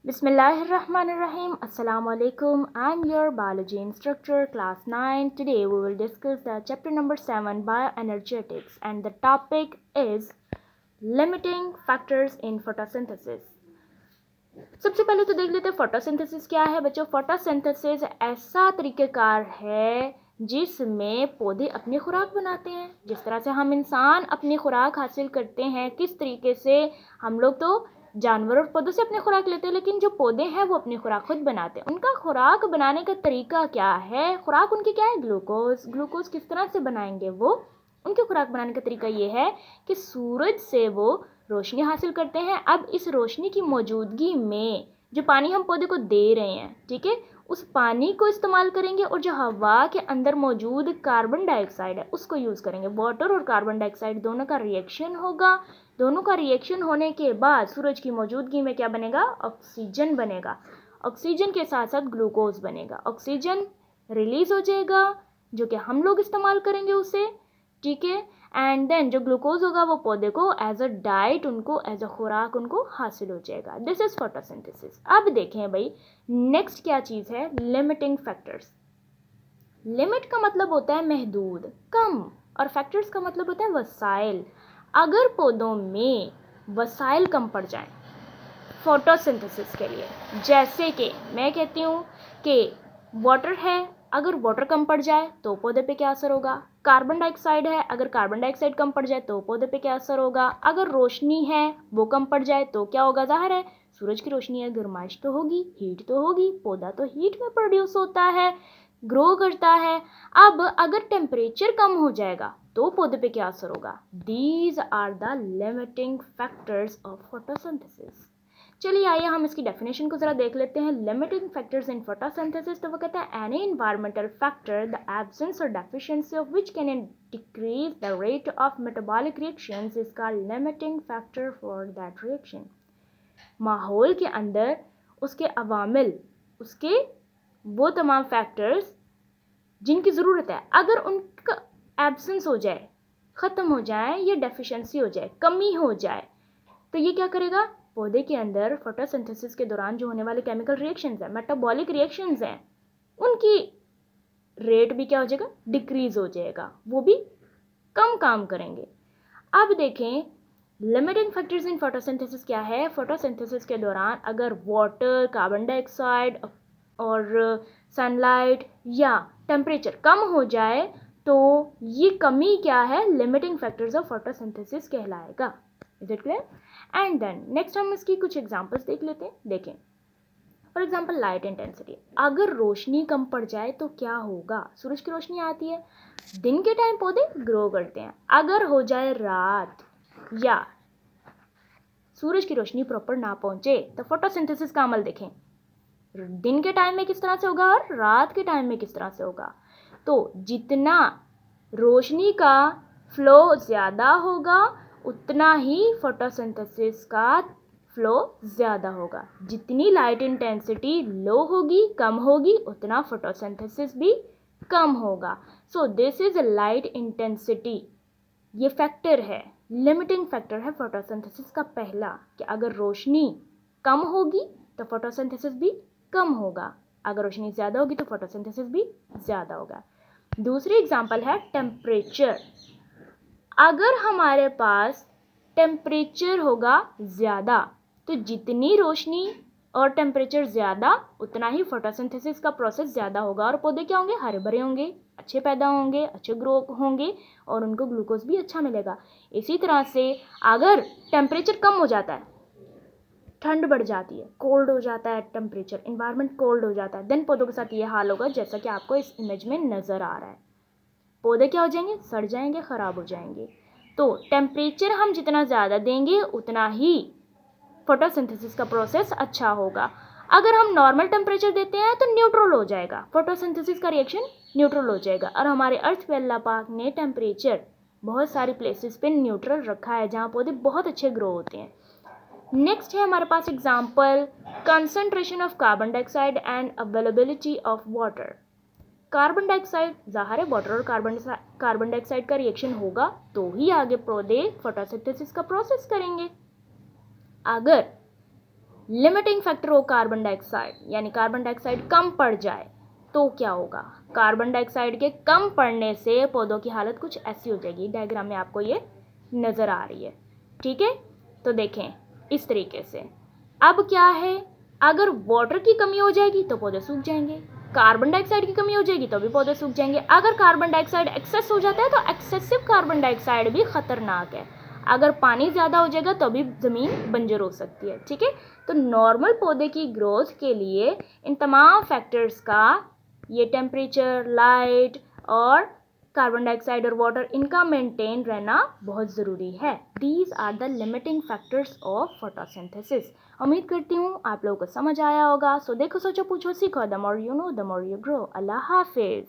Bismillahirrahmanirrahim. Assalamu alaikum. I'm your biology instructor, class 9. Today we will discuss the chapter number 7, bioenergetics, and the topic is limiting factors in photosynthesis. सबसे पहले तो देख लेते हैं photosynthesis क्या है बच्चों। फोटोसिंथेसिस ऐसा तरीक़ेकार है जिसमें पौधे अपनी खुराक बनाते हैं। जिस तरह से हम इंसान अपनी खुराक हासिल करते हैं, किस तरीके से हम लोग तो जानवर और पौधों से अपनी खुराक लेते हैं, लेकिन जो पौधे हैं वो अपनी खुराक खुद बनाते हैं। उनका खुराक बनाने का तरीका क्या है? खुराक उनकी क्या है? ग्लूकोज। ग्लूकोज किस तरह से बनाएंगे वो? उनकी खुराक बनाने का तरीका ये है कि सूरज से वो रोशनी हासिल करते हैं। अब इस रोशनी की मौजूदगी में जो पानी हम पौधे को दे रहे हैं, ठीक है, उस पानी को इस्तेमाल करेंगे और जो हवा के अंदर मौजूद कार्बन डाइऑक्साइड है उसको यूज़ करेंगे। वाटर और कार्बन डाइऑक्साइड दोनों का रिएक्शन होगा। दोनों का रिएक्शन होने के बाद सूरज की मौजूदगी में क्या बनेगा? ऑक्सीजन बनेगा। ऑक्सीजन के साथ साथ ग्लूकोज बनेगा। ऑक्सीजन रिलीज हो जाएगा जो कि हम लोग इस्तेमाल करेंगे उसे, ठीक है। एंड देन जो ग्लूकोज होगा वो पौधे को एज अ डाइट, उनको एज अ खुराक उनको हासिल हो जाएगा। This is photosynthesis. अब देखें भाई नेक्स्ट क्या चीज़ है? Limiting factors. लिमिट का मतलब होता है महदूद, कम, और फैक्टर्स का मतलब होता है वसाइल। अगर पौधों में वसाइल कम पड़ जाएं फोटोसिंथेसिस के लिए, जैसे कि मैं कहती हूँ कि वाटर है, अगर वाटर कम पड़ जाए तो पौधे पे क्या असर होगा? कार्बन डाइऑक्साइड है, अगर कार्बन डाइऑक्साइड कम पड़ जाए तो पौधे पे क्या असर होगा? अगर रोशनी है वो कम पड़ जाए तो क्या होगा? ज़ाहिर है सूरज की रोशनी है, गर्माइश तो होगी, हीट तो होगी। पौधा तो हीट में प्रोड्यूस होता है, ग्रो करता है। अब अगर टेम्परेचर कम हो जाएगा तो पौधे पे क्या असर होगा? These are the limiting factors of photosynthesis. चलिए आइए हम इसकी डेफिनेशन को ज़रा देख लेते हैं। लिमिटिंग फैक्टर्स इन फोटोसिंथेसिस, तो वो कहता है any environmental factor the absence और deficiency of which can decrease the rate of metabolic reactions is called limiting factor for that reaction. माहौल के अंदर उसके अवामिल, उसके वो तमाम फैक्टर्स जिनकी ज़रूरत है, अगर उनका एब्सेंस हो जाए, ख़त्म हो जाए, या डेफिशिएंसी हो जाए, कमी हो जाए, तो ये क्या करेगा? पौधे के अंदर फोटोसिंथेसिस के दौरान जो होने वाले केमिकल रिएक्शंस हैं, मेटाबॉलिक रिएक्शंस हैं, उनकी रेट भी क्या हो जाएगा? डिक्रीज हो जाएगा, वो भी कम काम करेंगे। अब देखें लिमिटिंग फैक्टर्स इन फोटोसिंथेसिस क्या है। फोटोसिंथेसिस के दौरान अगर वाटर, कार्बन डाइऑक्साइड और सनलाइट या टेम्परेचर कम हो जाए तो ये कमी क्या है? लिमिटिंग फैक्टर्स ऑफ फोटोसिंथेसिस कहलाएगा। Is it clear? And then next हम इसकी कुछ एग्जांपल्स देख लेते हैं। देखें फॉर एग्जांपल लाइट इंटेंसिटी। अगर रोशनी कम पड़ जाए तो क्या होगा? सूरज की रोशनी आती है, दिन के टाइम पौधे ग्रो करते हैं। अगर हो जाए रात या सूरज की रोशनी प्रॉपर ना पहुंचे तो फोटोसिंथेसिस का अमल देखें, दिन के टाइम में किस तरह से होगा और रात के टाइम में किस तरह से होगा। तो जितना रोशनी का फ्लो ज़्यादा होगा उतना ही फोटोसिंथेसिस का फ्लो ज़्यादा होगा। जितनी लाइट इंटेंसिटी लो होगी, कम होगी, उतना फोटोसिंथेसिस भी कम होगा। So this is light intensity. ये फैक्टर है, लिमिटिंग फैक्टर है फोटोसिंथेसिस का पहला, कि अगर रोशनी कम होगी तो फोटोसिंथेसिस भी कम होगा, अगर रोशनी ज़्यादा होगी तो फोटोसिंथेसिस भी ज़्यादा होगा। दूसरी एग्जांपल है टेम्परेचर। अगर हमारे पास टेम्परेचर होगा ज़्यादा तो जितनी रोशनी और टेम्परेचर ज़्यादा उतना ही फोटोसिंथेसिस का प्रोसेस ज़्यादा होगा और पौधे क्या होंगे? हरे भरे होंगे, अच्छे पैदा होंगे, अच्छे ग्रो होंगे और उनको ग्लूकोज भी अच्छा मिलेगा। इसी तरह से अगर टेम्परेचर कम हो जाता है, ठंड बढ़ जाती है, कोल्ड हो जाता है टेम्परेचर, इन्वायरमेंट कोल्ड हो जाता है, देन पौधों के साथ ये हाल होगा जैसा कि आपको इस इमेज में नज़र आ रहा है। पौधे क्या हो जाएंगे? सड़ जाएंगे, ख़राब हो जाएंगे। तो टेम्परेचर हम जितना ज़्यादा देंगे उतना ही फोटोसिंथेसिस का प्रोसेस अच्छा होगा। अगर हम नॉर्मल टेम्परेचर देते हैं तो न्यूट्रल हो जाएगा, फोटोसिंथेसिस का रिएक्शन न्यूट्रल हो जाएगा। और हमारे अर्थ पे अल्लाह पाक ने टेम्परेचर बहुत सारी प्लेसेस पे न्यूट्रल रखा है जहाँ पौधे बहुत अच्छे ग्रो होते हैं। नेक्स्ट है हमारे पास example concentration of carbon dioxide and availability of water. Carbon dioxide, ज़ाहिर है वाटर और कार्बन डाइऑक्साइड का रिएक्शन होगा तो ही आगे पौधे फोटोसिंथेसिस का प्रोसेस करेंगे। अगर लिमिटिंग फैक्टर हो कार्बन डाइऑक्साइड, यानी कार्बन डाइऑक्साइड कम पड़ जाए तो क्या होगा? कार्बन डाइऑक्साइड के कम पड़ने से पौधों की हालत कुछ ऐसी हो जाएगी, डायग्राम में आपको ये नज़र आ रही है। ठीक है, तो देखें इस तरीके से। अब क्या है, अगर वाटर की कमी हो जाएगी तो पौधे सूख जाएंगे, कार्बन डाइऑक्साइड की कमी हो जाएगी तो भी पौधे सूख जाएंगे। अगर कार्बन डाइऑक्साइड एक्सेस हो जाता है तो एक्सेसिव कार्बन डाइऑक्साइड भी खतरनाक है, अगर पानी ज़्यादा हो जाएगा तो भी ज़मीन बंजर हो सकती है। ठीक है, तो नॉर्मल पौधे की ग्रोथ के लिए इन तमाम फैक्टर्स का, ये टेम्परेचर, लाइट और कार्बन डाइऑक्साइड और वाटर, इनका मेंटेन रहना बहुत ज़रूरी है। These are the limiting factors of photosynthesis. उम्मीद करती हूँ आप लोगों को समझ आया होगा। सो देखो, सोचो, पूछो, सीखो। The more you know the more you grow. अल्लाह हाफिज़।